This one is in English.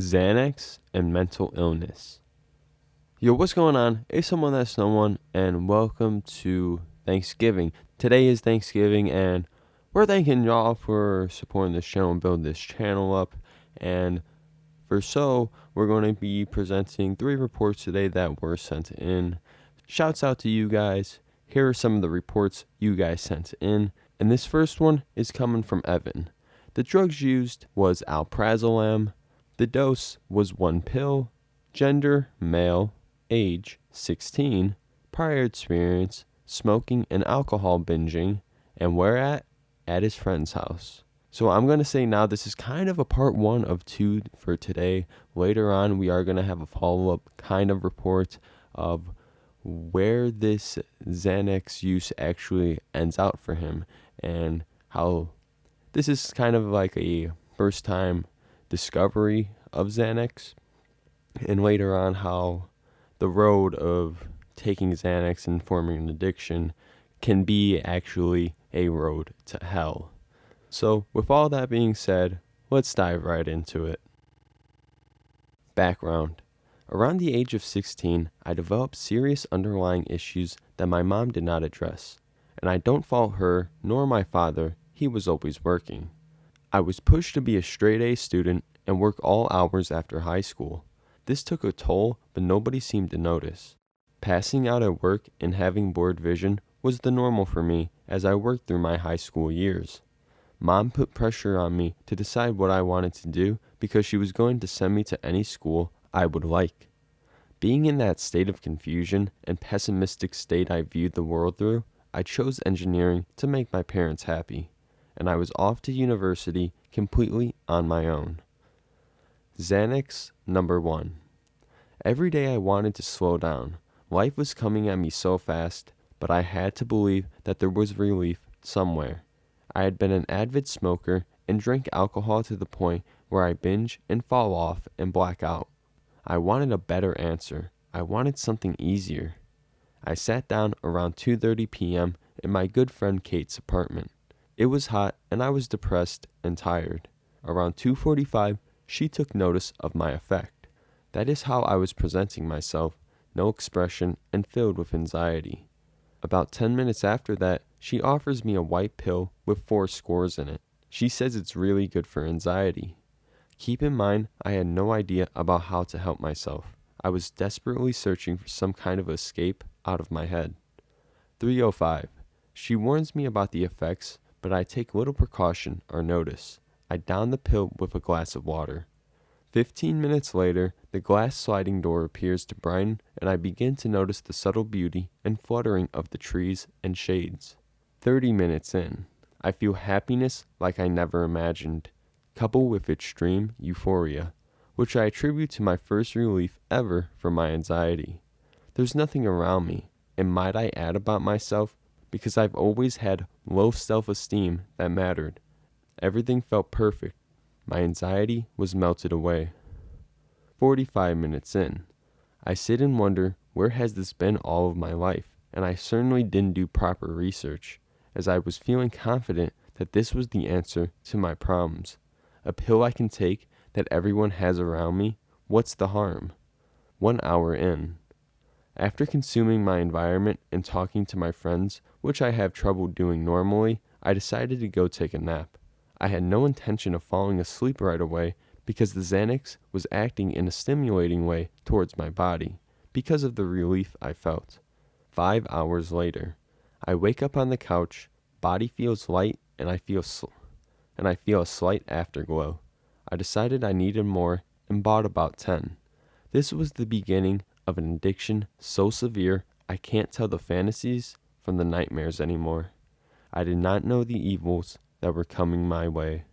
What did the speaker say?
Xanax and mental illness. Yo, what's going on? It's someone that's no one, and welcome to Thanksgiving. Today is Thanksgiving, and we're thanking y'all for supporting this channel and building this channel up. And we're going to be presenting 3 reports today that were sent in. Shouts out to you guys. Here are some of the reports you guys sent in. And this first one is coming from Evan. The drugs used was Alprazolam. The dose was 1 pill. Gender, male. Age, 16. Prior experience, smoking and alcohol binging. And where at? At his friend's house. So I'm going to say now this is kind of a part 1 of 2 for today. Later on, we are going to have a follow-up kind of report of where this Xanax use actually ends out for him, and how this is kind of like a first time discovery of Xanax, and later on how the road of taking Xanax and forming an addiction can be actually a road to hell. So with all that being said, let's dive right into it. Background. Around the age of 16, I developed serious underlying issues that my mom did not address, and I don't fault her nor my father. He was always working. I was pushed to be a straight A student and work all hours after high school. This took a toll, but nobody seemed to notice. Passing out at work and having blurred vision was the normal for me as I worked through my high school years. Mom put pressure on me to decide what I wanted to do because she was going to send me to any school I would like. Being in that state of confusion and pessimistic state I viewed the world through, I chose engineering to make my parents happy, and I was off to university completely on my own. Xanax number 1. Every day I wanted to slow down. Life was coming at me so fast, but I had to believe that there was relief somewhere. I had been an avid smoker and drank alcohol to the point where I binge and fall off and black out. I wanted a better answer. I wanted something easier. I sat down around 2:30 p.m. in my good friend Kate's apartment. It was hot and I was depressed and tired. Around 2:45, she took notice of my effect. That is how I was presenting myself, no expression and filled with anxiety. About 10 minutes after that, she offers me a white pill with 4 scores in it. She says it's really good for anxiety. Keep in mind, I had no idea about how to help myself. I was desperately searching for some kind of escape out of my head. 3:05. She warns me about the effects, but I take little precaution or notice. I down the pill with a glass of water. 15 minutes later, the glass sliding door appears to brighten, and I begin to notice the subtle beauty and fluttering of the trees and shades. 30 minutes in, I feel happiness like I never imagined, coupled with extreme euphoria, which I attribute to my first relief ever from my anxiety. There's nothing around me, and might I add about myself, because I've always had low self-esteem that mattered. Everything felt perfect. My anxiety was melted away. 45 minutes in, I sit and wonder, where has this been all of my life? And I certainly didn't do proper research, as I was feeling confident that this was the answer to my problems. A pill I can take that everyone has around me, what's the harm? 1 hour in. After consuming my environment and talking to my friends, which I have trouble doing normally, I decided to go take a nap. I had no intention of falling asleep right away because the Xanax was acting in a stimulating way towards my body because of the relief I felt. 5 hours later, I wake up on the couch, body feels light, and I feel a slight afterglow. I decided I needed more and bought about 10. This was the beginning of an addiction so severe I can't tell the fantasies from the nightmares anymore. I did not know the evils that were coming my way.